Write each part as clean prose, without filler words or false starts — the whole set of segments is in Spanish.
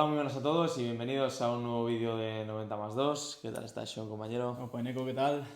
Hola, muy buenas a todos y bienvenidos a un nuevo vídeo de 90 más 2. ¿Qué tal estás, Sean, compañero? Opa, Neko, ¿qué tal?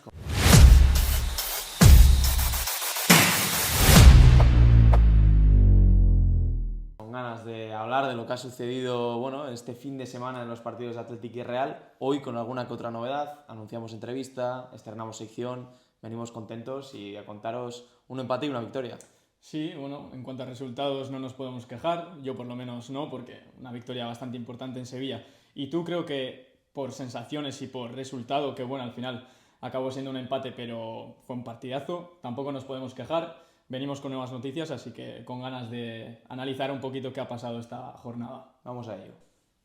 Con ganas de hablar de lo que ha sucedido, este fin de semana en los partidos de Athletic y Real. Hoy con alguna que otra novedad, anunciamos entrevista, estrenamos sección, venimos contentos y a contaros un empate y una victoria. Sí, bueno, en cuanto a resultados no nos podemos quejar, yo por lo menos no, porque una victoria bastante importante en Sevilla. Y tú creo que por sensaciones y por resultado, que bueno, al final acabó siendo un empate, pero fue un partidazo, tampoco nos podemos quejar. Venimos con nuevas noticias, así que con ganas de analizar un poquito qué ha pasado esta jornada. Vamos a ello.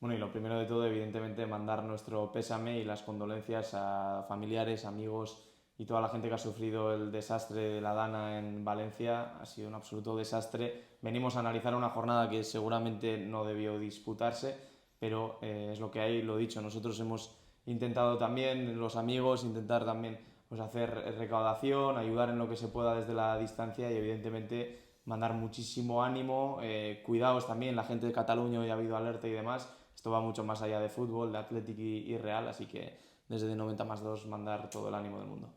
Bueno, y lo primero de todo, evidentemente, mandar nuestro pésame y las condolencias a familiares, amigos y toda la gente que ha sufrido el desastre de la Dana en Valencia. Ha sido un absoluto desastre. Venimos a analizar una jornada que seguramente no debió disputarse, pero es lo que hay, lo dicho. Nosotros hemos intentado también, los amigos, intentar también pues, hacer recaudación, ayudar en lo que se pueda desde la distancia y evidentemente mandar muchísimo ánimo. Cuidaos también, la gente de Cataluña, hoy ha habido alerta y demás. Esto va mucho más allá de fútbol, de Athletic y Real, así que desde 90 más 2 mandar todo el ánimo del mundo.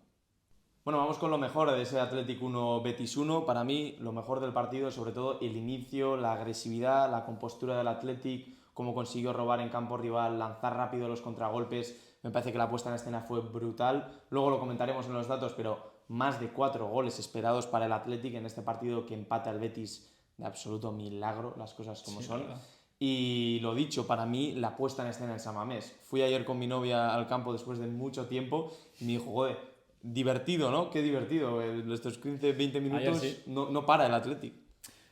Bueno, vamos con lo mejor de ese Athletic 1 Betis 1. Para mí, lo mejor del partido, sobre todo el inicio, la agresividad, la compostura del Athletic, cómo consiguió robar en campo rival, lanzar rápido los contragolpes. Me parece que la puesta en escena fue brutal. Luego lo comentaremos en los datos, pero más de 4 goles esperados para el Athletic en este partido que empata el Betis de absoluto milagro, las cosas como Sí, son. verdad. Y lo dicho, para mí, la puesta en escena en San Mamés. Fui ayer con mi novia al campo después de mucho tiempo y me dijo, joder, divertido, ¿no? Qué divertido. Estos 15-20 Ayer minutos sí. no para el Athletic.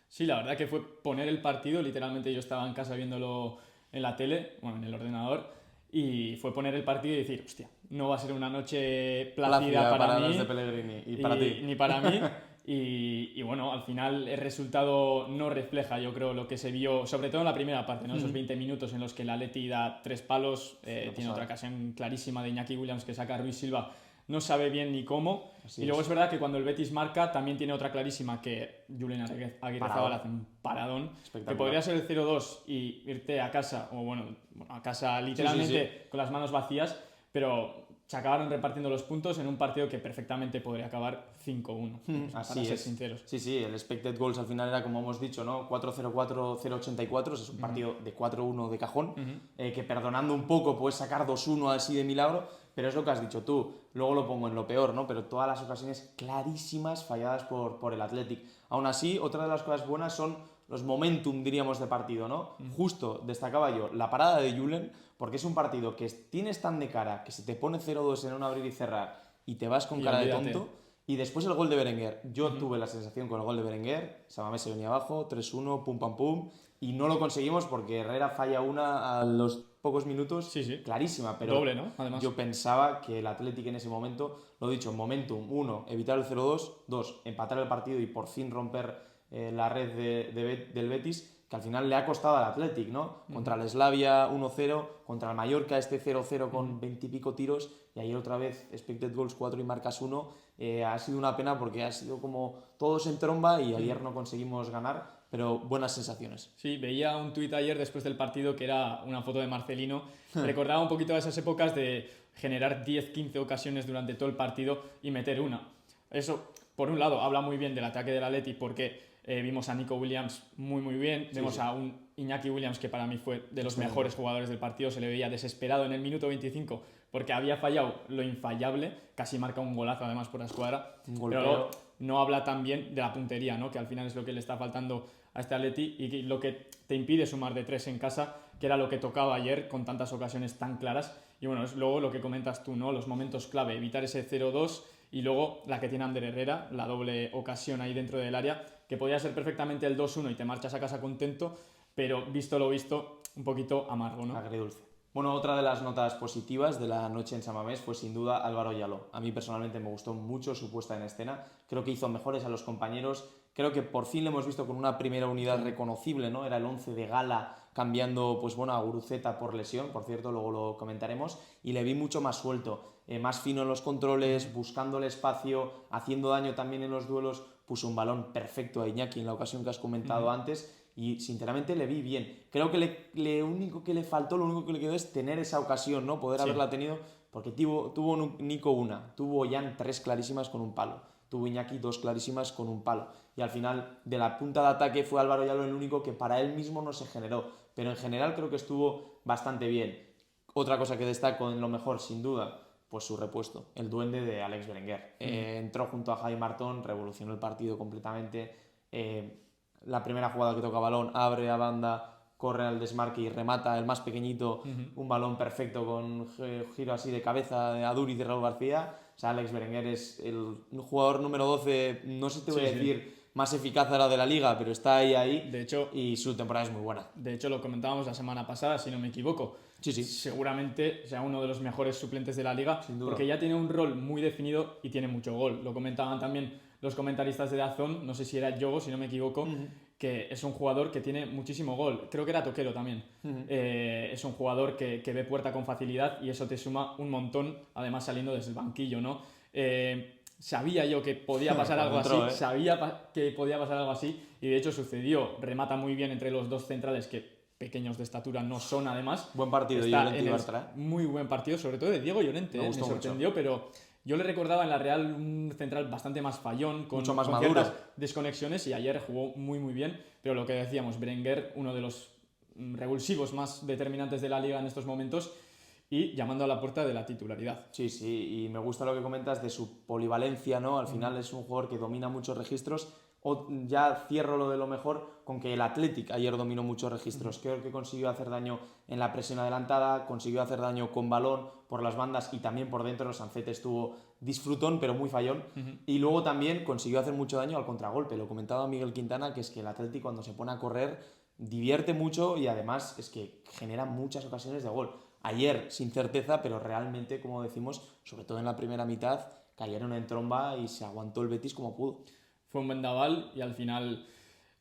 Sí, la verdad que fue poner el partido, literalmente yo estaba en casa viéndolo en la tele, bueno, en el ordenador, y fue poner el partido y decir, hostia, no va a ser una noche plácida Plácida para para los de mí, Pellegrini y para ti. ni para mí. Y bueno, al final el resultado no refleja, yo creo, lo que se vio, sobre todo en la primera parte, ¿no? Esos 20 minutos en los que el Atleti da 3 palos, tiene otra ocasión clarísima de Iñaki Williams que saca a Ruiz Silva, no sabe bien ni cómo. Así Y luego es. es verdad que cuando el Betis marca, también tiene otra clarísima que Julen Aguirrezabal hace un paradón, que Espectacular. podría ser el 0-2 y irte a casa, o bueno, a casa Sí, literalmente con las manos vacías, pero se acabaron repartiendo los puntos en un partido que perfectamente podría acabar 5-1, para Así ser es. sinceros. Sí, sí, el expected goals al final era como hemos dicho, ¿no? 4-0-4, 0-84, es un partido de 4-1 de cajón, que perdonando un poco puedes sacar 2-1 así de milagro, pero es lo que has dicho tú, luego lo pongo en lo peor, ¿no? Pero todas las ocasiones clarísimas falladas por el Athletic. Aún así, otra de las cosas buenas son los momentum, diríamos, de partido, ¿no? Justo destacaba yo la parada de Julen, porque es un partido que tienes tan de cara que se te pone 0-2 en un abrir y cerrar y te vas con Y cara de olvídate. tonto. Y después el gol de Berenguer. Yo tuve la sensación con el gol de Berenguer, Samamés se venía abajo, 3-1, pum pam pum, y no lo conseguimos porque Herrera falla una a los pocos minutos, Sí, sí. clarísima, pero Doble, ¿no? Además. yo pensaba que el Athletic en ese momento, lo dicho, momentum, 1, evitar el 0-2, 2, empatar el partido y por fin romper la red del Betis, que al final le ha costado al Athletic, ¿no? Contra el Slavia 1-0, contra el Mallorca este 0-0 con 20 y pico tiros, y ayer otra vez expected goals 4 y marcas 1. Ha sido una pena porque ha sido como todos en tromba y ayer no conseguimos ganar, pero buenas sensaciones. Sí, veía un tuit ayer después del partido que era una foto de Marcelino. Recordaba un poquito a esas épocas de generar 10-15 ocasiones durante todo el partido y meter una. Eso, por un lado, habla muy bien del ataque del Atleti porque vimos a Nico Williams muy bien, vemos sí. a un Iñaki Williams que para mí fue de los Excelente. mejores jugadores del partido, se le veía desesperado en el minuto 25 porque había fallado lo infallable, casi marca un golazo además por la escuadra, Un pero golpeo. no habla tan bien de la puntería, ¿no? Que al final es lo que le está faltando a este Atleti y lo que te impide sumar de 3 en casa, que era lo que tocaba ayer con tantas ocasiones tan claras. Y bueno, es luego lo que comentas tú, ¿no? Los momentos clave, evitar ese 0-2 y luego la que tiene Ander Herrera, la doble ocasión ahí dentro del área, que podía ser perfectamente el 2-1 y te marchas a casa contento, pero visto lo visto, un poquito amargo, ¿no? Agridulce. Bueno, otra de las notas positivas de la noche en San Mamés fue sin duda Álvaro Yaló. A mí personalmente me gustó mucho su puesta en escena. Creo que hizo mejores a los compañeros. Creo que por fin le hemos visto con una primera unidad reconocible, ¿no? Era el 11 de gala cambiando, pues bueno, a Guruceta por lesión, por cierto, luego lo comentaremos. Y le vi mucho más suelto, más fino en los controles, buscando el espacio, haciendo daño también en los duelos. Puso un balón perfecto a Iñaki en la ocasión que has comentado antes. y sinceramente le vi bien. Creo que lo único que le faltó, lo único que le quedó es tener esa ocasión, ¿no? Poder haberla tenido, porque tuvo Nico una, tuvo Jan 3 clarísimas con un palo, tuvo Iñaki 2 clarísimas con un palo, y al final de la punta de ataque fue Álvaro Yalo el único que para él mismo no se generó, pero en general creo que estuvo bastante bien. Otra cosa que destaco en lo mejor, sin duda, pues su repuesto, el duende de Alex Berenguer. Entró junto a Jaime Martón, revolucionó el partido completamente. La primera jugada que toca balón, abre a banda, corre al desmarque y remata el más pequeñito, un balón perfecto con giro así de cabeza de Aduriz y de Raúl García. O sea, Alex Berenguer es el jugador número 12, no sé si te voy a decir más eficaz ahora de la liga, pero está ahí, De hecho, y su temporada es muy buena. De hecho, lo comentábamos la semana pasada, si no me equivoco. Sí. Seguramente sea uno de los mejores suplentes de la liga, Sin duda. porque ya tiene un rol muy definido y tiene mucho gol. Lo comentaban también los comentaristas de DAZN, no sé si era Yogo, si no me equivoco, que es un jugador que tiene muchísimo gol. Creo que era Toquero también. Es un jugador que ve puerta con facilidad y eso te suma un montón, además saliendo desde el banquillo, ¿no? Sabía yo que podía pasar algo así, que podía pasar algo así, y de hecho sucedió. Remata muy bien entre los dos centrales, que pequeños de estatura no son, además. Buen partido de Llorente y Bartra. Muy buen partido, sobre todo de Diego Llorente. Me sorprendió, mucho. Pero yo le recordaba en la Real un central bastante más fallón, con ciertas desconexiones, y ayer jugó muy bien. Pero lo que decíamos, Berenguer, uno de los revulsivos más determinantes de la liga en estos momentos, y llamando a la puerta de la titularidad. Sí, y me gusta lo que comentas de su polivalencia, ¿no? Al final es un jugador que domina muchos registros. Ya cierro lo de lo mejor con que el Athletic ayer dominó muchos registros. Creo que consiguió hacer daño en la presión adelantada, consiguió hacer daño con balón por las bandas y también por dentro. Sancet estuvo disfrutón, pero muy fallón. Y luego también consiguió hacer mucho daño al contragolpe. Lo comentaba Miguel Quintana, que es que el Athletic, cuando se pone a correr, divierte mucho y además es que genera muchas ocasiones de gol. Ayer sin certeza, pero realmente, como decimos, sobre todo en la primera mitad, cayeron en tromba y se aguantó el Betis como pudo. Fue un vendaval y al final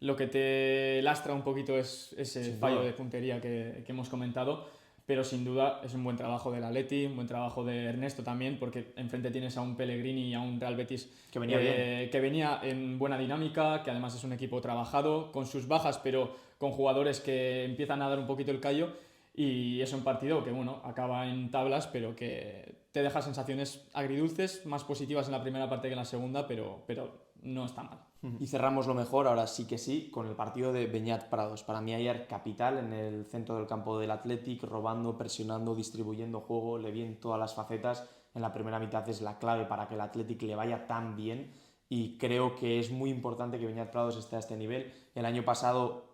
lo que te lastra un poquito es ese fallo de puntería que hemos comentado, pero sin duda es un buen trabajo del Atleti, un buen trabajo de Ernesto también, porque enfrente tienes a un Pellegrini y a un Real Betis que venía en buena dinámica, que además es un equipo trabajado, con sus bajas, pero con jugadores que empiezan a dar un poquito el callo. Y es un partido que, bueno, acaba en tablas, pero que te deja sensaciones agridulces, más positivas en la primera parte que en la segunda, pero no está mal. Y cerramos lo mejor, ahora sí que sí, con el partido de Beñat Prados. Para mí ayer capital en el centro del campo del Athletic, robando, presionando, distribuyendo juego, le vi en todas las facetas. En la primera mitad es la clave para que el Athletic le vaya tan bien. Y creo que es muy importante que Beñat Prados esté a este nivel. El año pasado,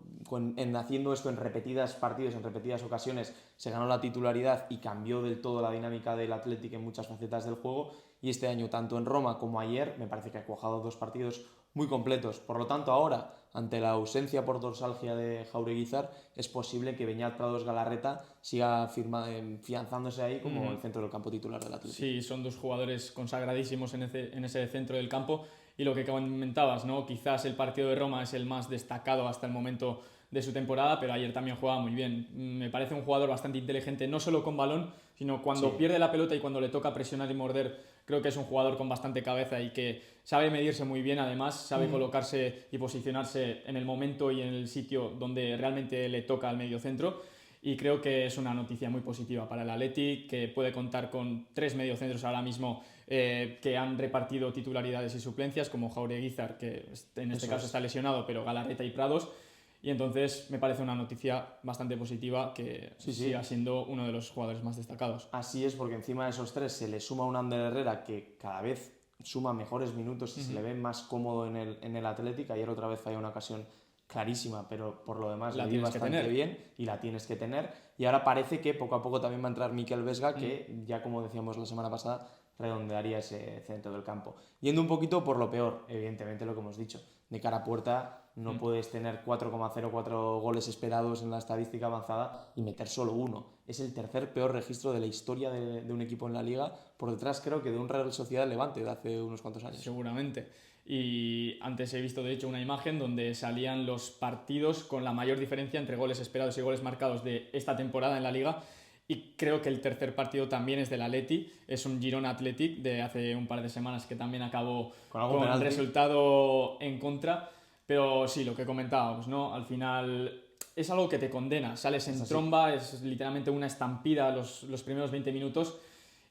haciendo esto en repetidas partidos, en repetidas ocasiones, se ganó la titularidad y cambió del todo la dinámica del Athletic en muchas facetas del juego. Y este año, tanto en Roma como ayer, me parece que ha cuajado 2 partidos muy completos. Por lo tanto, ahora, ante la ausencia por dorsalgia de Jaureguizar, es posible que Beñat Prados Galarreta siga fianzándose ahí como el centro del campo titular del Athletic. Sí, son 2 jugadores consagradísimos en ese centro del campo. Y lo que comentabas, ¿no? Quizás el partido de Roma es el más destacado hasta el momento de su temporada, pero ayer también jugaba muy bien. Me parece un jugador bastante inteligente, no solo con balón, sino cuando pierde la pelota y cuando le toca presionar y morder. Creo que es un jugador con bastante cabeza y que sabe medirse muy bien, además sabe colocarse y posicionarse en el momento y en el sitio donde realmente le toca al mediocentro. Y creo que es una noticia muy positiva para el Athletic, que puede contar con 3 mediocentros ahora mismo que han repartido titularidades y suplencias, como Jaureguizar, que en este caso está lesionado, pero Galarreta y Prados. Y entonces me parece una noticia bastante positiva que siga siendo uno de los jugadores más destacados. Así es, porque encima de esos 3 se le suma un Ander Herrera que cada vez suma mejores minutos y se le ve más cómodo en el Athletic. Ayer otra vez falló una ocasión clarísima, pero por lo demás la vi bastante bien y la tienes que tener. Y ahora parece que poco a poco también va a entrar Mikel Vesga, que ya como decíamos la semana pasada, redondearía ese centro del campo. Yendo un poquito por lo peor, evidentemente lo que hemos dicho, de cara a puerta no puedes tener 4,04 goles esperados en la estadística avanzada y meter solo 1. Es el tercer peor registro de la historia de un equipo en la liga, por detrás creo que de un Real Sociedad Levante de hace unos cuantos años. Seguramente. Y antes he visto de hecho una imagen donde salían los partidos con la mayor diferencia entre goles esperados y goles marcados de esta temporada en la liga. Y creo que el tercer partido también es del Atleti, es un Girona Athletic de hace un par de semanas que también acabó con resultado en contra. Pero sí, lo que comentábamos, ¿no? Al final es algo que te condena, sales en tromba, es literalmente una estampida los primeros 20 minutos.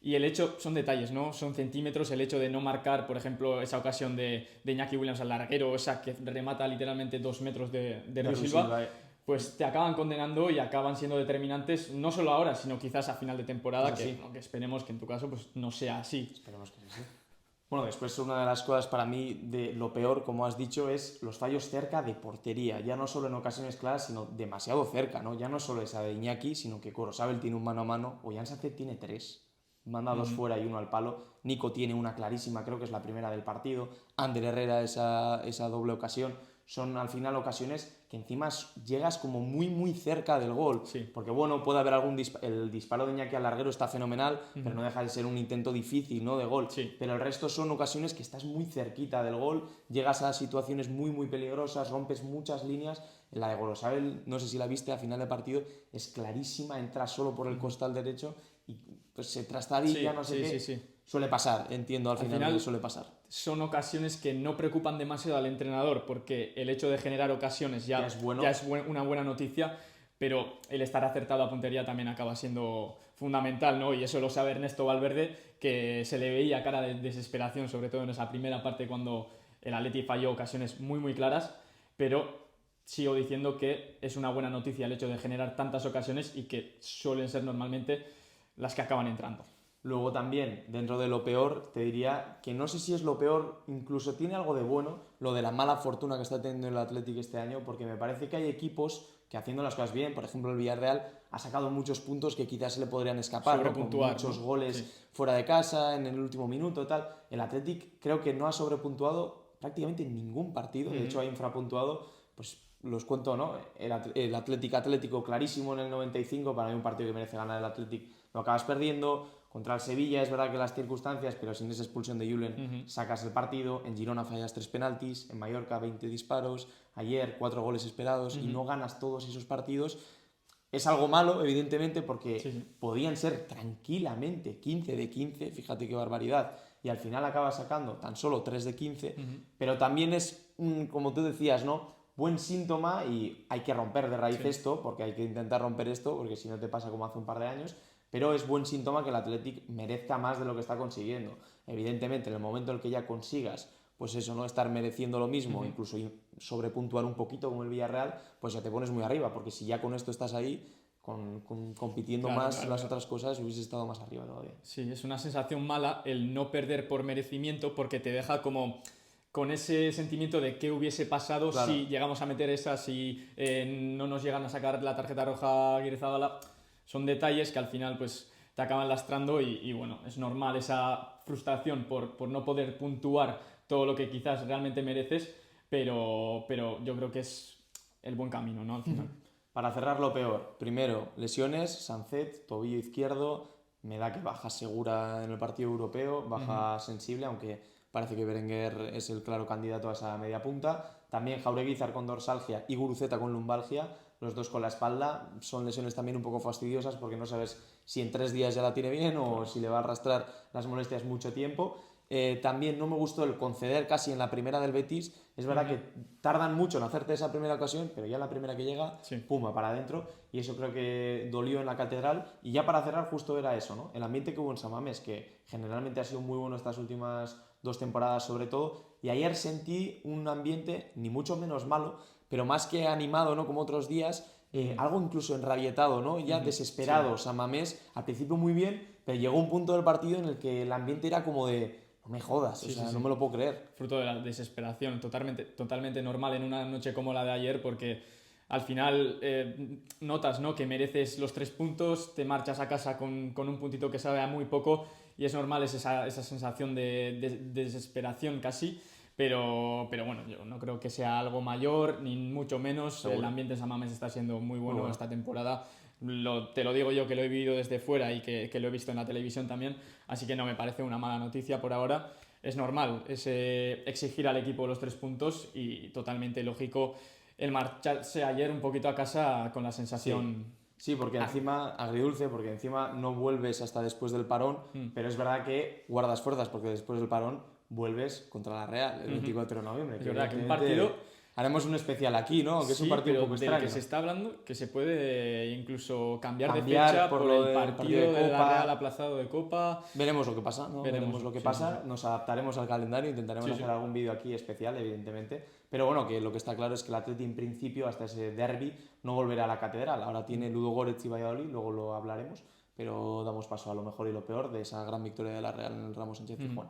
Y el hecho, son detalles, ¿no? Son centímetros, el hecho de no marcar, por ejemplo, esa ocasión de Iñaki Williams al larguero, esa que remata literalmente 2 metros de Rui Silva, pues te acaban condenando y acaban siendo determinantes, no solo ahora, sino quizás a final de temporada, que esperemos que en tu caso pues no sea así. Esperemos que sí. Bueno, después una de las cosas para mí de lo peor, como has dicho, es los fallos cerca de portería. Ya no solo en ocasiones claras, sino demasiado cerca, ¿no? Ya no solo esa de Iñaki, sino que Corosabel tiene un mano a mano, o Jan Sacet tiene 3. Manda 2 fuera y 1 al palo. Nico tiene una clarísima, creo que es la primera del partido. Ander Herrera esa doble ocasión. Son al final ocasiones que encima llegas como muy cerca del gol. Sí. Porque bueno, puede haber el disparo de Iñaki al larguero está fenomenal, pero no deja de ser un intento difícil, ¿no? De gol. Sí. Pero el resto son ocasiones que estás muy cerquita del gol, llegas a situaciones muy peligrosas, rompes muchas líneas. La de Gorosabel, no sé si la viste, a final de partido es clarísima, entra solo por el costal derecho y pues se trastabilla, no sé qué. Sí. Suele pasar, entiendo al final que suele pasar. Son ocasiones que no preocupan demasiado al entrenador, porque el hecho de generar ocasiones ya es una buena noticia, pero el estar acertado a puntería también acaba siendo fundamental, ¿no? Y eso lo sabe Ernesto Valverde, que se le veía cara de desesperación, sobre todo en esa primera parte cuando el Atleti falló ocasiones muy claras, pero sigo diciendo que es una buena noticia el hecho de generar tantas ocasiones y que suelen ser normalmente las que acaban entrando. Luego también, dentro de lo peor, te diría que no sé si es lo peor, incluso tiene algo de bueno, lo de la mala fortuna que está teniendo el Athletic este año, porque me parece que hay equipos que haciendo las cosas bien, por ejemplo el Villarreal, ha sacado muchos puntos que quizás se le podrían escapar, ¿no? Con muchos goles fuera de casa, en el último minuto, tal. El Athletic creo que no ha sobrepuntuado prácticamente en ningún partido, de hecho ha infrapuntuado, pues los cuento, ¿no? El Atlético clarísimo en el 95, para mí un partido que merece ganar el Athletic, lo acabas perdiendo. Contra el Sevilla es verdad que las circunstancias, pero sin esa expulsión de Julen sacas el partido. En Girona fallas 3 penaltis, en Mallorca 20 disparos, ayer 4 goles esperados y no ganas todos esos partidos. Es algo malo, evidentemente, porque podían ser tranquilamente 15 de 15, fíjate qué barbaridad, y al final acabas sacando tan solo 3 de 15, pero también es, como tú decías, ¿no? Buen síntoma y hay que romper de raíz esto, porque hay que intentar romper esto, porque si no te pasa como hace un par de años. Pero es buen síntoma que el Athletic merezca más de lo que está consiguiendo. Evidentemente, en el momento en el que ya consigas, pues eso, no estar mereciendo lo mismo, incluso sobrepuntuar un poquito como el Villarreal, pues ya te pones muy arriba, porque si ya con esto estás ahí, compitiendo más las otras cosas, hubiese estado más arriba todavía. Sí, es una sensación mala el no perder por merecimiento, porque te deja como con ese sentimiento de qué hubiese pasado si llegamos a meter esa, si no nos llegan a sacar la tarjeta roja a Guirezábala. Son detalles que al final pues te acaban lastrando y bueno, es normal esa frustración por no poder puntuar todo lo que quizás realmente mereces, pero yo creo que es el buen camino, ¿no? Al final. Para cerrar lo peor, primero, lesiones, Sancet, tobillo izquierdo, me da que baja segura en el partido europeo, baja sensible, aunque parece que Berenguer es el claro candidato a esa media punta. También Jaureguizar con dorsalgia y Guruceta con lumbalgia, los dos con la espalda. Son lesiones también un poco fastidiosas porque no sabes si en 3 días ya la tiene bien o si le va a arrastrar las molestias mucho tiempo. También no me gustó el conceder casi en la primera del Betis. Es verdad que tardan mucho en hacerte esa primera ocasión, pero ya la primera que llega, pum, para adentro. Y eso creo que dolió en la Catedral. Y ya para cerrar justo era eso, ¿no? El ambiente que hubo en San Mamés, que generalmente ha sido muy bueno estas últimas 2 temporadas sobre todo. Y ayer sentí un ambiente ni mucho menos malo, pero más que animado, ¿no? Como otros días, algo incluso enrabietado, ¿no? Ya desesperado. San Mamés al principio muy bien, pero llegó un punto del partido en el que el ambiente era como de no me jodas, no me lo puedo creer. Fruto de la desesperación, totalmente normal en una noche como la de ayer, porque al final notas, ¿no?, que mereces los 3 puntos, te marchas a casa con un puntito que sabe a muy poco y es normal esa sensación de desesperación casi, pero bueno, yo no creo que sea algo mayor, ni mucho menos. ¿Seguro? El ambiente en San Mamés está siendo muy bueno esta temporada. Te lo digo yo, que lo he vivido desde fuera y que lo he visto en la televisión también, así que no me parece una mala noticia por ahora. Es normal exigir al equipo los 3 puntos y totalmente lógico el marcharse ayer un poquito a casa con la sensación... Sí, porque encima, agridulce, porque encima no vuelves hasta después del parón, pero es verdad que guardas fuerzas porque después del parón vuelves contra la Real el 24 de noviembre. Es verdad que un partido haremos un especial aquí, ¿no? Que es un Sí, partido pero un poco del extraño. que se está hablando, que se puede incluso cambiar de Cambiar fecha por por lo el del partido partido de de la Copa. Real aplazado de Copa. Veremos lo que pasa, ¿no? Veremos lo que sí, pasa. sí, sí. Nos adaptaremos al calendario, intentaremos Sí, hacer sí. algún vídeo aquí especial, evidentemente. Pero bueno, que lo que está claro es que el Atleti en principio, hasta ese derbi, no volverá a la catedral. Ahora tiene Ludogorets y Valladolid, luego lo hablaremos. Pero damos paso a lo mejor y lo peor de esa gran victoria de la Real en el Ramos Sánchez Pizjuán.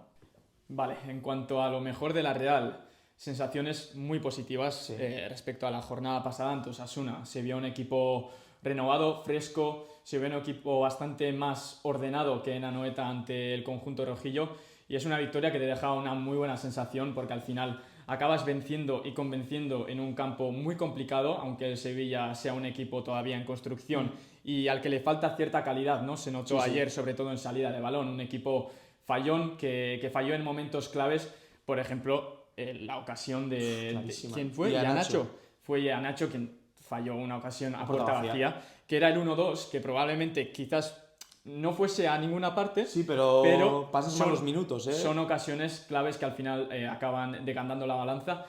Vale, en cuanto a lo mejor de la Real, sensaciones muy positivas Sí. Respecto a la jornada pasada ante Osasuna. Se vio un equipo renovado, fresco, se vio un equipo bastante más ordenado que en Anoeta ante el conjunto rojillo y es una victoria que te deja una muy buena sensación porque al final acabas venciendo y convenciendo en un campo muy complicado, aunque el Sevilla sea un equipo todavía en construcción y al que le falta cierta calidad, ¿no? Se notó Sí, sí. ayer, sobre todo en salida de balón, un equipo fallón que falló en momentos claves, por ejemplo, la ocasión de Clarísima. ¿quién fue? Iheanacho. Fue Iheanacho quien falló una ocasión a puerta puerta vacía. vacía, que era el 1-2, que probablemente quizás no fuese a ninguna parte, Sí, pero pasas son- malos minutos, ¿eh? son ocasiones claves que al final acaban decantando la balanza.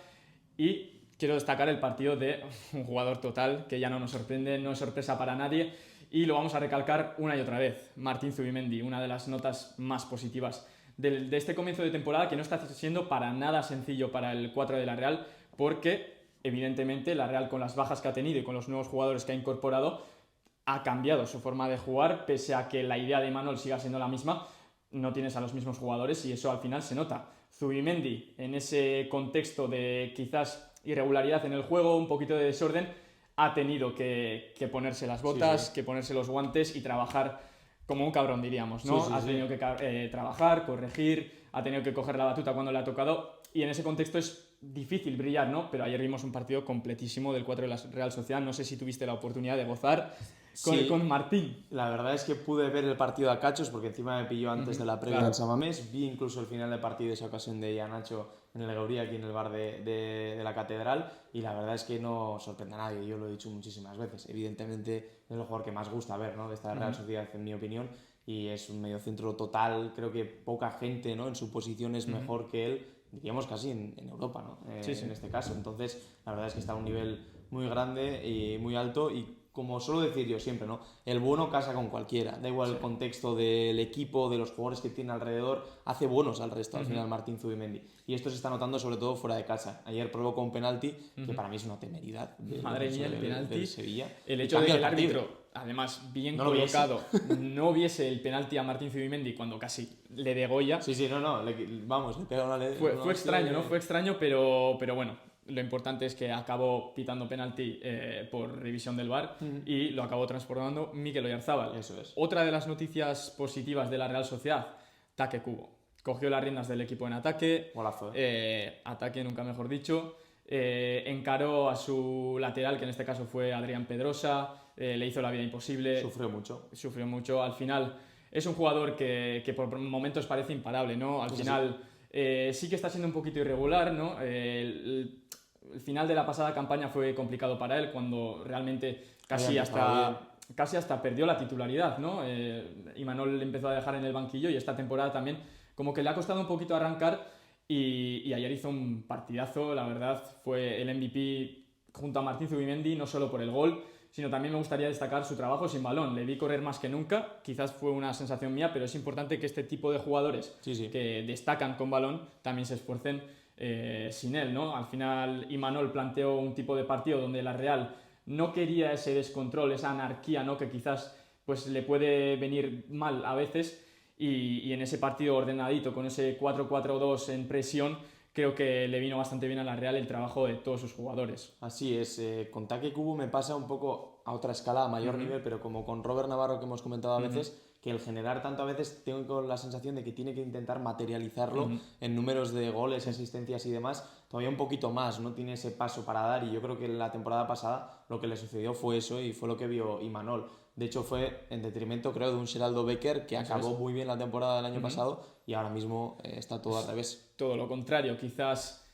Y quiero destacar el partido de un jugador total que ya no nos sorprende, no es sorpresa para nadie y lo vamos a recalcar una y otra vez. Martín Zubimendi, una de las notas más positivas de este comienzo de temporada que no está siendo para nada sencillo para el 4 de la Real porque evidentemente la Real con las bajas que ha tenido y con los nuevos jugadores que ha incorporado ha cambiado su forma de jugar pese a que la idea de Imanol siga siendo la misma. No tienes a los mismos jugadores y eso al final se nota. Zubimendi, en ese contexto de quizás irregularidad en el juego, un poquito de desorden, ha tenido que ponerse las botas, Sí. que ponerse los guantes y trabajar como un cabrón, diríamos, ¿no? Sí, sí, Ha sí. tenido que trabajar, corregir, ha tenido que coger la batuta cuando le ha tocado y en ese contexto es difícil brillar, ¿no? Pero ayer vimos un partido completísimo del 4 de la Real Sociedad. No sé si tuviste la oportunidad de gozar Sí. con Martín. La verdad es que pude ver el partido a cachos porque encima me pilló antes de la previa claro. en Samamés. Vi incluso el final del partido, esa ocasión de Iheanacho en el Gauría, aquí en el bar de la Catedral. Y la verdad es que no sorprende a nadie. Yo lo he dicho muchísimas veces. Evidentemente es el jugador que más gusta ver, ¿no? De esta Real Sociedad, en mi opinión. Y es un mediocentro total. Creo que poca gente, ¿no? En su posición es mejor que él. Diríamos casi en Europa, ¿no? Sí, sí. En este caso. Entonces, la verdad es que está a un nivel muy grande y muy alto. Y como suelo decir yo siempre, ¿no? El bueno casa con cualquiera. Da igual el contexto del equipo, de los jugadores que tiene alrededor, hace buenos al resto, al final, Martín Zubimendi. Y esto se está notando sobre todo fuera de casa. Ayer provocó un penalti que para mí es una temeridad. Madre mía, el penalti. Del Sevilla. El Y hecho de cambia que el partido. árbitro, además bien No lo viese. colocado, no viese el penalti a Martín Zubimendi cuando casi le degolla. Sí, sí, no, le pega una Fue hostia extraño, que- ¿no? Fue extraño, pero bueno, lo importante es que acabó pitando penalti por revisión del VAR y lo acabó transformando Mikel Oyarzabal. Eso es. Otra de las noticias positivas de la Real Sociedad, Take Kubo. Cogió las riendas del equipo en ataque, Golazo, ataque nunca mejor dicho, encaró a su lateral, que en este caso fue Adrián Pedrosa, le hizo la vida imposible. Sufrió Sufrió mucho. mucho. Al final es un jugador que por momentos parece imparable, ¿no? Al final sí que está siendo un poquito irregular, ¿no? El final de la pasada campaña fue complicado para él cuando realmente casi hasta perdió la titularidad, ¿no? Imanol le empezó a dejar en el banquillo y esta temporada también como que le ha costado un poquito arrancar y ayer hizo un partidazo, la verdad, fue el MVP junto a Martín Zubimendi, no solo por el gol, sino también me gustaría destacar su trabajo sin balón. Le vi correr más que nunca, quizás fue una sensación mía, pero es importante que este tipo de jugadores que destacan con balón también se esfuercen sin él, ¿no? Al final Imanol planteó un tipo de partido donde la Real no quería ese descontrol, esa anarquía, ¿no? Que quizás pues, le puede venir mal a veces y en ese partido ordenadito, con ese 4-4-2 en presión, creo que le vino bastante bien a la Real el trabajo de todos sus jugadores. Así es, con Take Kubo me pasa un poco a otra escala, a mayor nivel, pero como con Robert Navarro que hemos comentado a veces, que el generar tanto a veces tengo la sensación de que tiene que intentar materializarlo en números de goles, asistencias y demás, todavía un poquito más, no tiene ese paso para dar y yo creo que la temporada pasada lo que le sucedió fue eso y fue lo que vio Imanol. De hecho fue en detrimento creo de un Geraldo Becker que acabó muy bien la temporada del año pasado y ahora mismo está todo al revés. Todo lo contrario, quizás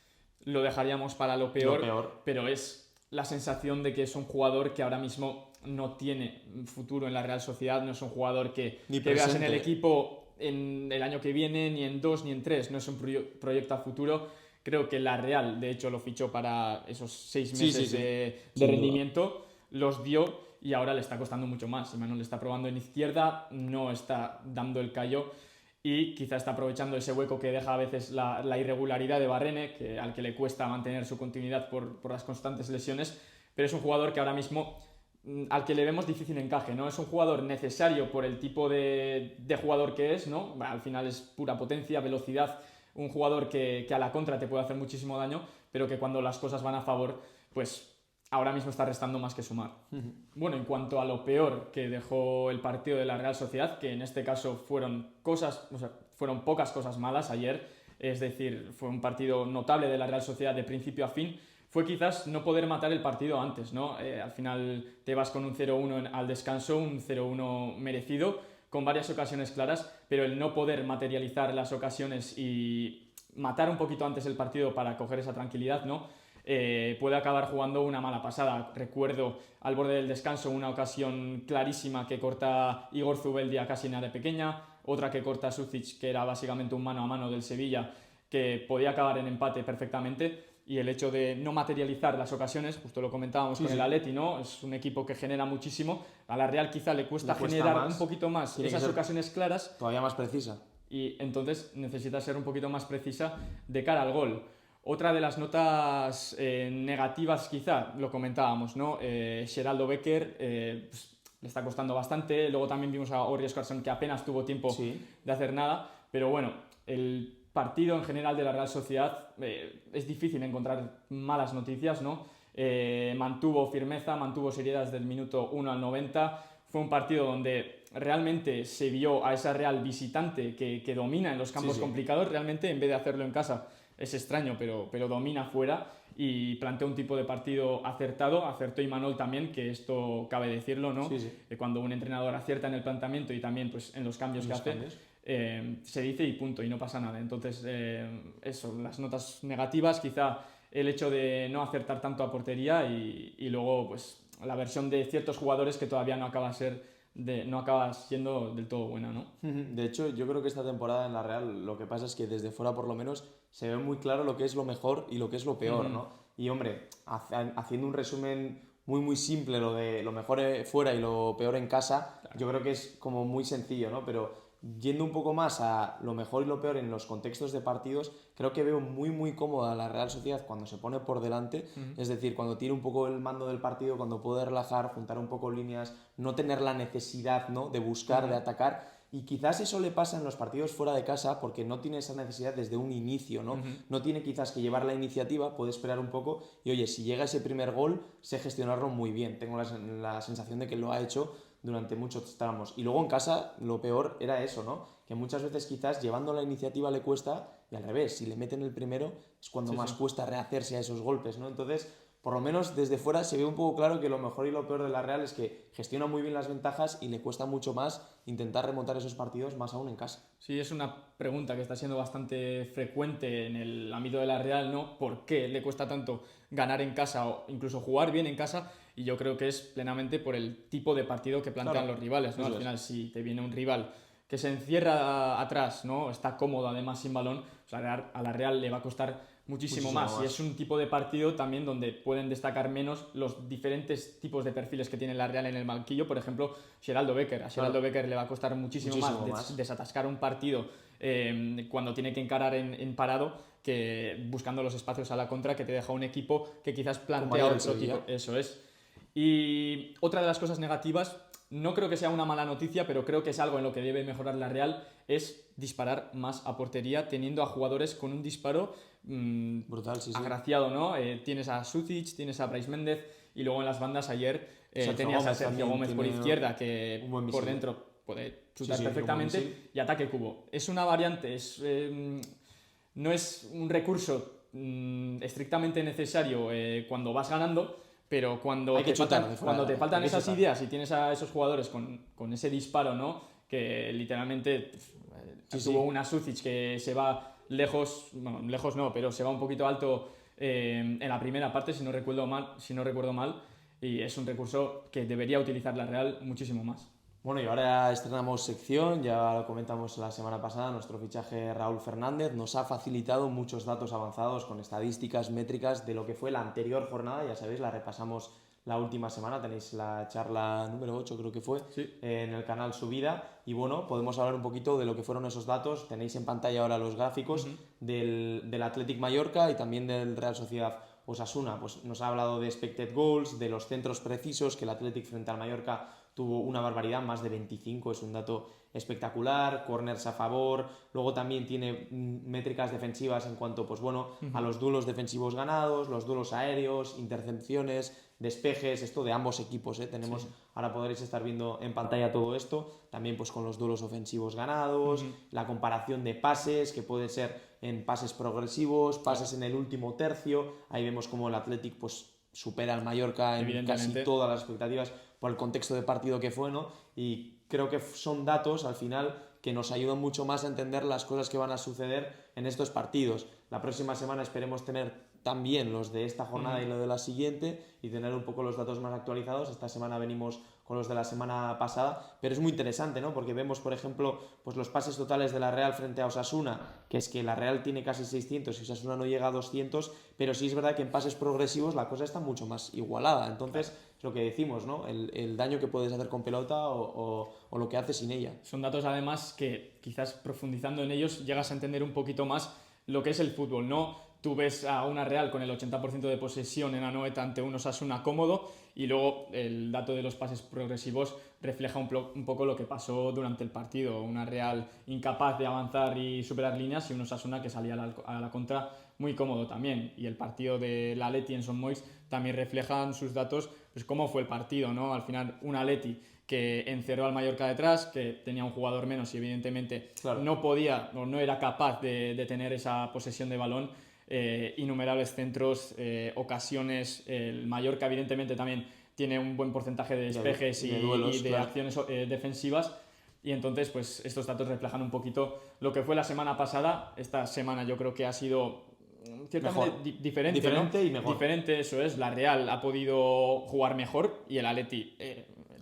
lo dejaríamos para lo peor, pero es la sensación de que es un jugador que ahora mismo no tiene futuro en la Real Sociedad, no es un jugador que veas en el equipo en el año que viene, ni en 2 ni en 3, no es un proyecto a futuro. Creo que la Real, de hecho, lo fichó para esos 6 Sí, meses sí, sí. de Sin duda. rendimiento, los dio y ahora le está costando mucho más. Imanol está probando en izquierda, no está dando el callo y quizá está aprovechando ese hueco que deja a veces la irregularidad de Barrene, al que le cuesta mantener su continuidad por las constantes lesiones, pero es un jugador que ahora mismo al que le vemos difícil encaje, ¿no? Es un jugador necesario por el tipo de jugador que es, ¿no? Al final es pura potencia, velocidad, un jugador que a la contra te puede hacer muchísimo daño, pero que cuando las cosas van a favor, pues ahora mismo está restando más que sumar. Bueno, en cuanto a lo peor que dejó el partido de la Real Sociedad, que en este caso fueron pocas cosas malas ayer, es decir, fue un partido notable de la Real Sociedad de principio a fin, fue quizás no poder matar el partido antes, ¿no? Al final te vas con un 0-1 al descanso, un 0-1 merecido, con varias ocasiones claras, pero el no poder materializar las ocasiones y matar un poquito antes el partido para coger esa tranquilidad, ¿no? Puede acabar jugando una mala pasada. Recuerdo al borde del descanso una ocasión clarísima que corta Igor Zubeldia casi en área pequeña, otra que corta Sucic, que era básicamente un mano a mano del Sevilla, que podía acabar en empate perfectamente. Y el hecho de no materializar las ocasiones, justo lo comentábamos con el Atleti, ¿no? Es un equipo que genera muchísimo. A la Real quizá le cuesta generar un poquito más esas ocasiones claras. Todavía más precisa. Y entonces necesita ser un poquito más precisa de cara al gol. Otra de las notas negativas quizá, lo comentábamos, ¿no? Geraldo Becker pues, le está costando bastante. Luego también vimos a Ori Oskarsson que apenas tuvo tiempo de hacer nada. Pero bueno, el partido en general de la Real Sociedad es difícil encontrar malas noticias, ¿no? Mantuvo firmeza, mantuvo seriedad desde el minuto 1 al 90. Fue un partido donde realmente se vio a esa Real visitante que domina en los campos complicados, realmente en vez de hacerlo en casa. Es extraño, pero domina fuera y plantea un tipo de partido acertado. Acertó Imanol también, que esto cabe decirlo, ¿no? Cuando un entrenador acierta en el planteamiento y también pues, en los cambios que hace, se dice y punto, y no pasa nada. Entonces, eso, las notas negativas, quizá el hecho de no acertar tanto a portería y luego pues la versión de ciertos jugadores que todavía no acaba siendo del todo buena, ¿no? De hecho, yo creo que esta temporada en la Real lo que pasa es que desde fuera por lo menos se ve muy claro lo que es lo mejor y lo que es lo peor, ¿no? Y hombre, haciendo un resumen muy simple, lo de lo mejor fuera y lo peor en casa, yo creo que es como muy sencillo, ¿no? Pero yendo un poco más a lo mejor y lo peor en los contextos de partidos, creo que veo muy cómoda la Real Sociedad cuando se pone por delante, es decir, cuando tiene un poco el mando del partido, cuando puede relajar, juntar un poco líneas, no tener la necesidad, ¿no? De buscar, de atacar. Y quizás eso le pasa en los partidos fuera de casa porque no tiene esa necesidad desde un inicio, ¿no? No tiene quizás que llevar la iniciativa, puede esperar un poco y oye, si llega ese primer gol, sé gestionarlo muy bien. Tengo la sensación de que lo ha hecho durante muchos tramos. Y luego en casa lo peor era eso, ¿no? Que muchas veces quizás llevando la iniciativa le cuesta y al revés, si le meten el primero es cuando más cuesta rehacerse a esos golpes, ¿no? Entonces, por lo menos desde fuera se ve un poco claro que lo mejor y lo peor de la Real es que gestiona muy bien las ventajas y le cuesta mucho más intentar remontar esos partidos, más aún en casa. Sí, es una pregunta que está siendo bastante frecuente en el ámbito de la Real, ¿no? ¿Por qué le cuesta tanto ganar en casa o incluso jugar bien en casa? Y yo creo que es plenamente por el tipo de partido que plantean los rivales, ¿no? Al final, si te viene un rival que se encierra atrás, ¿no? Está cómodo además sin balón, pues a la Real le va a costar muchísimo más. Y es un tipo de partido también donde pueden destacar menos los diferentes tipos de perfiles que tiene la Real en el banquillo. Por ejemplo, Geraldo Becker. A Geraldo Becker le va a costar muchísimo más desatascar un partido cuando tiene que encarar en parado que buscando los espacios a la contra, que te deja un equipo que quizás plantea otro tipo. Eso es. Y otra de las cosas negativas, no creo que sea una mala noticia, pero creo que es algo en lo que debe mejorar la Real, es disparar más a portería, teniendo a jugadores con un disparo brutal, agraciado, ¿no? Tienes a Sucic, tienes a Brais Méndez y luego en las bandas ayer tenías a Sergio Gómez por izquierda, que por dentro puede chutar perfectamente, y ataque cubo. Es una variante, no es un recurso estrictamente necesario cuando vas ganando, pero cuando te faltan esas ideas y tienes a esos jugadores con ese disparo, ¿no? Que literalmente tuvo una Sucic que se va lejos, bueno, lejos no, pero se va un poquito alto en la primera parte, si no recuerdo mal, y es un recurso que debería utilizar la Real muchísimo más. Bueno, y ahora estrenamos sección, ya lo comentamos la semana pasada, nuestro fichaje Raúl Fernández nos ha facilitado muchos datos avanzados con estadísticas, métricas de lo que fue la anterior jornada, ya sabéis, la repasamos la última semana, tenéis la charla número 8 creo que fue, Sí. en el canal Subida, y bueno, podemos hablar un poquito de lo que fueron esos datos, tenéis en pantalla ahora los gráficos del Athletic Mallorca y también del Real Sociedad Osasuna, pues nos ha hablado de expected goals, de los centros precisos, que el Athletic frente al Mallorca tuvo una barbaridad, más de 25, es un dato espectacular, corners a favor, luego también tiene métricas defensivas en cuanto pues bueno, a los duelos defensivos ganados, los duelos aéreos, intercepciones, despejes, esto de ambos equipos, tenemos, ahora podréis estar viendo en pantalla todo esto, también pues con los duelos ofensivos ganados, la comparación de pases, que puede ser en pases progresivos, pases en el último tercio, ahí vemos como el Athletic pues supera al Mallorca en casi todas las expectativas por el contexto de partido que fue, ¿no? Y creo que son datos al final que nos ayudan mucho más a entender las cosas que van a suceder en estos partidos. La próxima semana esperemos tener también los de esta jornada y lo de la siguiente y tener un poco los datos más actualizados. Esta semana venimos con los de la semana pasada, pero es muy interesante, ¿no? Porque vemos, por ejemplo, pues los pases totales de la Real frente a Osasuna, que es que la Real tiene casi 600 y Osasuna no llega a 200, pero sí es verdad que en pases progresivos la cosa está mucho más igualada. Entonces, es lo que decimos, ¿no? El daño que puedes hacer con pelota o lo que haces sin ella. Son datos además que quizás profundizando en ellos llegas a entender un poquito más lo que es el fútbol, ¿no? Tú ves a una Real con el 80% de posesión en Anoeta ante un Osasuna cómodo y luego el dato de los pases progresivos refleja un poco lo que pasó durante el partido. Una Real incapaz de avanzar y superar líneas y un Osasuna que salía a la contra muy cómodo también. Y el partido de la Atleti en Son Moix también reflejan sus datos, pues cómo fue el partido, ¿no? Al final un Atleti que encerró al Mallorca detrás, que tenía un jugador menos y evidentemente no podía o no era capaz de tener esa posesión de balón. Innumerables centros, ocasiones. El Mallorca evidentemente también tiene un buen porcentaje de despejes de duelos, y de acciones defensivas, y entonces pues estos datos reflejan un poquito lo que fue la semana pasada. Esta semana yo creo que ha sido ciertamente diferente, ¿no? Y mejor. Diferente, eso es. La Real ha podido jugar mejor y el Atleti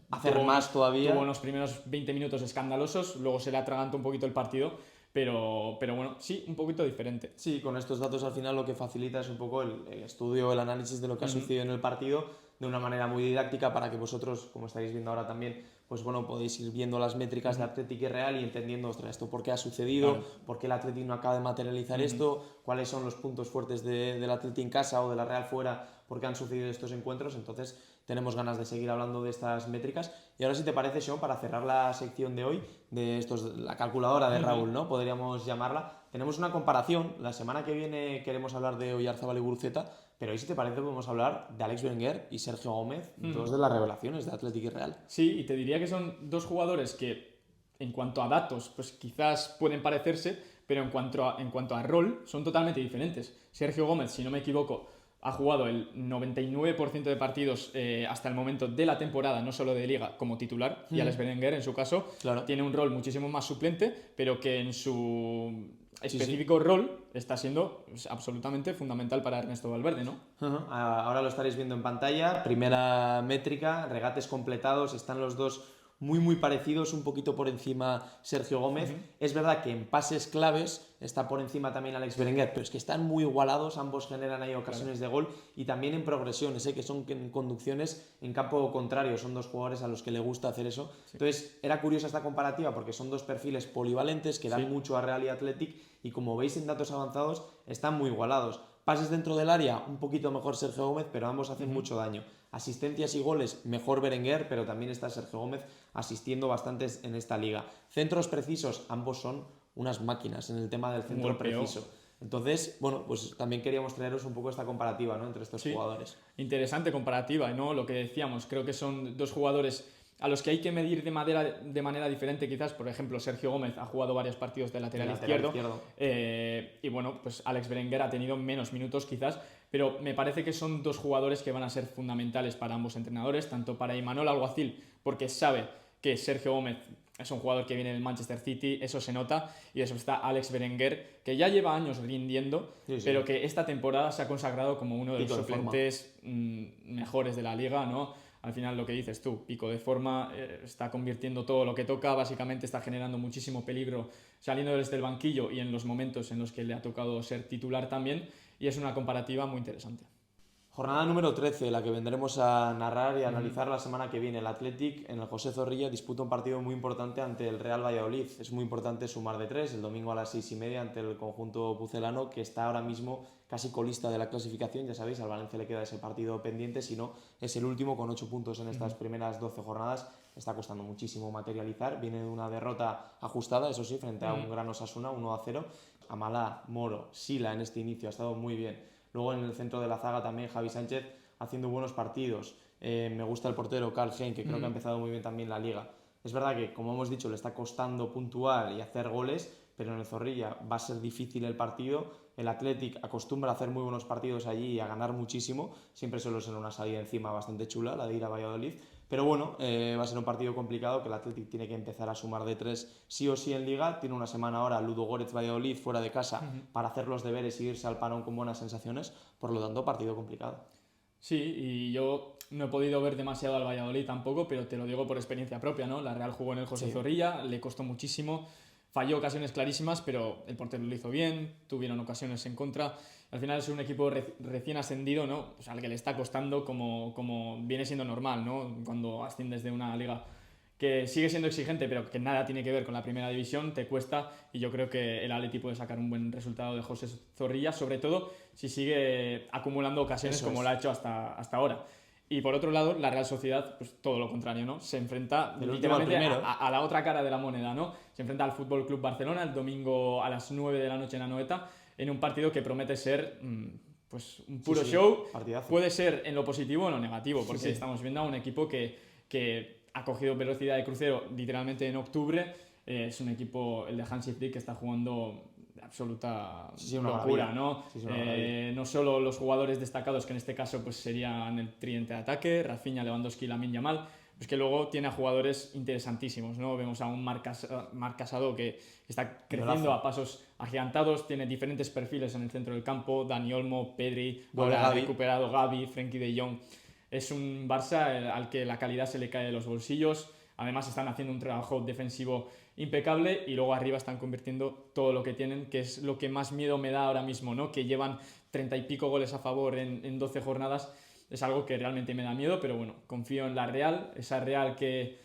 hacer más todavía. Tuvo unos primeros 20 minutos escandalosos, luego se le atragantó un poquito el partido. Pero bueno, sí, un poquito diferente. Sí, con estos datos al final lo que facilita es un poco el estudio, el análisis de lo que ha sucedido en el partido de una manera muy didáctica para que vosotros, como estáis viendo ahora también, pues bueno, podéis ir viendo las métricas de Athletic y Real y entendiendo, ostras, esto por qué ha sucedido, por qué el Athletic no acaba de materializar esto, cuáles son los puntos fuertes del Athletic en casa o de la Real fuera, por qué han sucedido estos encuentros. Entonces tenemos ganas de seguir hablando de estas métricas. Y ahora, si te parece, Sean, para cerrar la sección de hoy, de la calculadora de Raúl, ¿no? Podríamos llamarla. Tenemos una comparación. La semana que viene queremos hablar de Oyarzábal y Guruceta, pero hoy, si te parece, podemos hablar de Alex Berenguer y Sergio Gómez, dos de las revelaciones de Athletic y Real. Sí, y te diría que son dos jugadores que, en cuanto a datos, pues quizás pueden parecerse, pero en cuanto a rol, son totalmente diferentes. Sergio Gómez, si no me equivoco, ha jugado el 99% de partidos hasta el momento de la temporada, no solo de Liga, como titular, y Alex Berenguer, en su caso, tiene un rol muchísimo más suplente, pero que en su específico rol está siendo absolutamente fundamental para Ernesto Valverde, ¿no? Ahora lo estaréis viendo en pantalla. Primera métrica, regates completados, están los dos muy parecidos, un poquito por encima Sergio Gómez. Es verdad que en pases claves está por encima también Alex Berenguer, pero es que están muy igualados, ambos generan ahí ocasiones de gol, y también en progresiones, que son en conducciones en campo contrario, son dos jugadores a los que le gusta hacer eso. Entonces era curiosa esta comparativa porque son dos perfiles polivalentes que dan mucho a Real y Athletic, y como veis en datos avanzados están muy igualados. Pases dentro del área, un poquito mejor Sergio Gómez, pero ambos hacen mucho daño. Asistencias y goles, mejor Berenguer, pero también está Sergio Gómez asistiendo bastantes en esta liga. Centros precisos, ambos son unas máquinas en el tema del centro preciso. Entonces, bueno, pues también queríamos traeros un poco esta comparativa, ¿no?, entre estos jugadores. Interesante comparativa, ¿no? Lo que decíamos, creo que son dos jugadores a los que hay que medir de manera diferente, quizás. Por ejemplo, Sergio Gómez ha jugado varios partidos de lateral izquierdo. Y bueno, pues Alex Berenguer ha tenido menos minutos quizás, pero me parece que son dos jugadores que van a ser fundamentales para ambos entrenadores, tanto para Imanol Alguacil, porque sabe que Sergio Gómez es un jugador que viene del Manchester City, eso se nota, y eso está Alex Berenguer, que ya lleva años rindiendo, pero que esta temporada se ha consagrado como uno de los suplentes mejores de la liga, ¿no? al final lo que dices tú, pico de forma, está convirtiendo todo lo que toca, básicamente está generando muchísimo peligro saliendo desde el banquillo y en los momentos en los que le ha tocado ser titular también, y es una comparativa muy interesante. Jornada número 13, la que vendremos a narrar y analizar la semana que viene. El Athletic en el José Zorrilla disputa un partido muy importante ante el Real Valladolid. Es muy importante sumar de 3 el domingo a las 6:30 ante el conjunto pucelano, que está ahora mismo casi colista de la clasificación. Ya sabéis, al Valencia le queda ese partido pendiente, si no es el último con 8 puntos en estas primeras 12 jornadas. Está costando muchísimo materializar. Viene de una derrota ajustada, eso sí, frente a un gran Osasuna, 1-0. Amalá, Moro, Sila en este inicio ha estado muy bien. Luego en el centro de la zaga también Javi Sánchez haciendo buenos partidos. Me gusta el portero Carl Hein, que creo que ha empezado muy bien también la liga. Es verdad que, como hemos dicho, le está costando puntuar y hacer goles, pero en el Zorrilla va a ser difícil el partido. El Athletic acostumbra a hacer muy buenos partidos allí y a ganar muchísimo. Siempre suele ser una salida encima bastante chula, la de ir a Valladolid. Pero bueno, va a ser un partido complicado que el Athletic tiene que empezar a sumar de 3 sí o sí en Liga. Tiene una semana ahora Ludogorets Valladolid fuera de casa para hacer los deberes y irse al parón con buenas sensaciones. Por lo tanto, partido complicado. Sí, y yo no he podido ver demasiado al Valladolid tampoco, pero te lo digo por experiencia propia, ¿no? La Real jugó en el José Zorrilla, le costó muchísimo, falló ocasiones clarísimas, pero el portero lo hizo bien, tuvieron ocasiones en contra. Al final es un equipo recién ascendido, ¿no? O sea, al que le está costando como viene siendo normal, ¿no? Cuando asciendes de una liga que sigue siendo exigente, pero que nada tiene que ver con la primera división, te cuesta, y yo creo que el Atleti puede sacar un buen resultado de José Zorrilla, sobre todo si sigue acumulando ocasiones como lo ha hecho hasta ahora. Y por otro lado, la Real Sociedad, pues todo lo contrario, ¿no? Se enfrenta literalmente a la otra cara de la moneda, ¿no? Se enfrenta al Fútbol Club Barcelona el domingo a las 9 de la noche en Anoeta, en un partido que promete ser pues un puro show. Partidazo. Puede ser en lo positivo o en lo negativo, porque estamos viendo a un equipo que ha cogido velocidad de crucero literalmente en octubre. Es un equipo, el de Hansi Flick, que está jugando absoluta locura, ¿no? No solo los jugadores destacados, que en este caso pues serían el tridente de ataque, Rafinha, Lewandowski y Lamine Yamal, pues que luego tiene a jugadores interesantísimos, ¿no? Vemos a un Marc Casado que está creciendo a pasos agigantados, tiene diferentes perfiles en el centro del campo, Dani Olmo, Pedri, ahora ha recuperado Gavi, Frenkie de Jong. Es un Barça al que la calidad se le cae de los bolsillos. Además están haciendo un trabajo defensivo impecable y luego arriba están convirtiendo todo lo que tienen, que es lo que más miedo me da ahora mismo, ¿no? Que llevan 30 y pico goles a favor en 12 jornadas. Es algo que realmente me da miedo, pero bueno, confío en la Real, esa Real que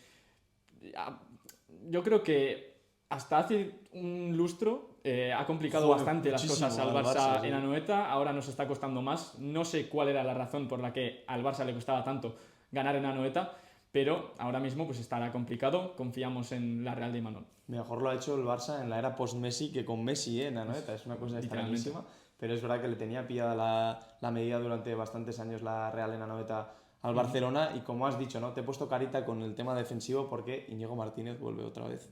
yo creo que hasta hace un lustro ha complicado bastante las cosas al Barça en Anoeta. Ahora nos está costando más. No sé cuál era la razón por la que al Barça le costaba tanto ganar en Anoeta, pero ahora mismo pues estará complicado. Confiamos en la Real de Imanol. Mejor lo ha hecho el Barça en la era post-Messi que con Messi en Anoeta. Es una cosa extrañísima, pero es verdad que le tenía pillada la medida durante bastantes años la Real en Anoeta al Barcelona. Y como has dicho, ¿no? Te he puesto carita con el tema defensivo porque Íñigo Martínez vuelve otra vez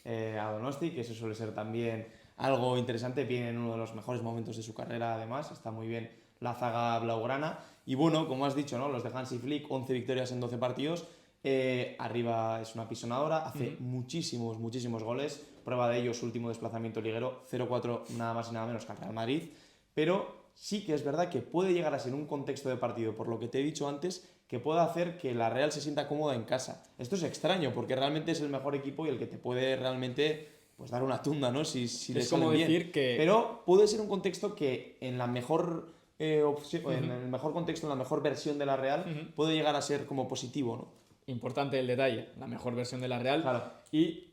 a Donosti, que eso suele ser también algo interesante. Viene en uno de los mejores momentos de su carrera, además está muy bien la zaga blaugrana. Y bueno, como has dicho, ¿no? Los de Hansi Flick, 11 victorias en 12 partidos. Arriba es una pisonadora, hace muchísimos goles. Prueba de ello su último desplazamiento liguero, 0-4 nada más y nada menos que al Real Madrid. Pero sí que es verdad que puede llegar a ser un contexto de partido, por lo que te he dicho antes, que pueda hacer que la Real se sienta cómoda en casa. Esto es extraño, porque realmente es el mejor equipo y el que te puede realmente pues dar una tunda, ¿no? Si le sale bien. Pero puede ser un contexto que en la mejor en el mejor contexto, en la mejor versión de la Real, puede llegar a ser como positivo, ¿no? Importante el detalle, la mejor versión de la Real. Claro. Y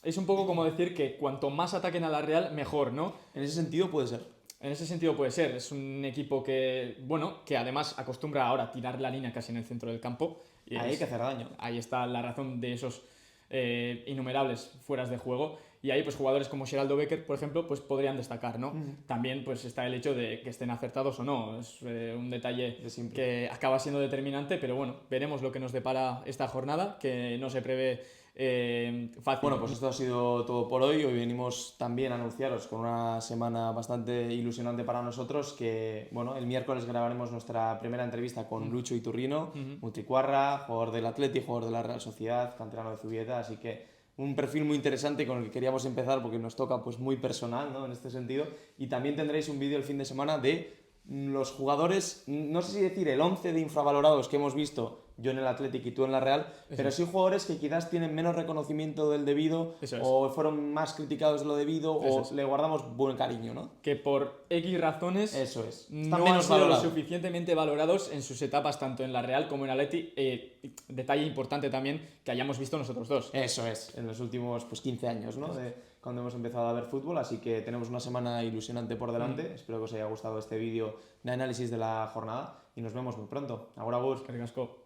es un poco como decir que cuanto más ataquen a la Real, mejor, ¿no? En ese sentido puede ser. En ese sentido puede ser. Es un equipo que, bueno, que además acostumbra ahora a tirar la línea casi en el centro del campo. Y ahí hay que hacer daño. Ahí está la razón de esos innumerables fueras de juego. Y ahí pues jugadores como Geraldo Becker, por ejemplo, pues podrían destacar, ¿no? También pues está el hecho de que estén acertados o no. Es un detalle que acaba siendo determinante, pero bueno, veremos lo que nos depara esta jornada, que no se prevé fácil. Bueno, pues esto ha sido todo por hoy. Hoy venimos también a anunciaros con una semana bastante ilusionante para nosotros, que bueno, el miércoles grabaremos nuestra primera entrevista con Lucho Iturrino, Mutricuarra, jugador del Atleti, jugador de la Real Sociedad, canterano de Zubieta, así que un perfil muy interesante con el que queríamos empezar porque nos toca pues muy personal, ¿no? En este sentido. Y también tendréis un vídeo el fin de semana de los jugadores, no sé si decir el 11 de infravalorados que hemos visto yo en el Athletic y tú en la Real, pero sí jugadores que quizás tienen menos reconocimiento del debido, o fueron más criticados de lo debido, o le guardamos buen cariño, ¿no? Que por X razones están no menos han sido lo valorados. Suficientemente valorados en sus etapas, tanto en la Real como en Atleti. Detalle importante también que hayamos visto nosotros dos. Eso es, en los últimos 15 años, ¿no? De cuando hemos empezado a ver fútbol, así que tenemos una semana ilusionante por delante. Espero que os haya gustado este vídeo de análisis de la jornada y nos vemos muy pronto. Agur, agur. Eskerrik asko.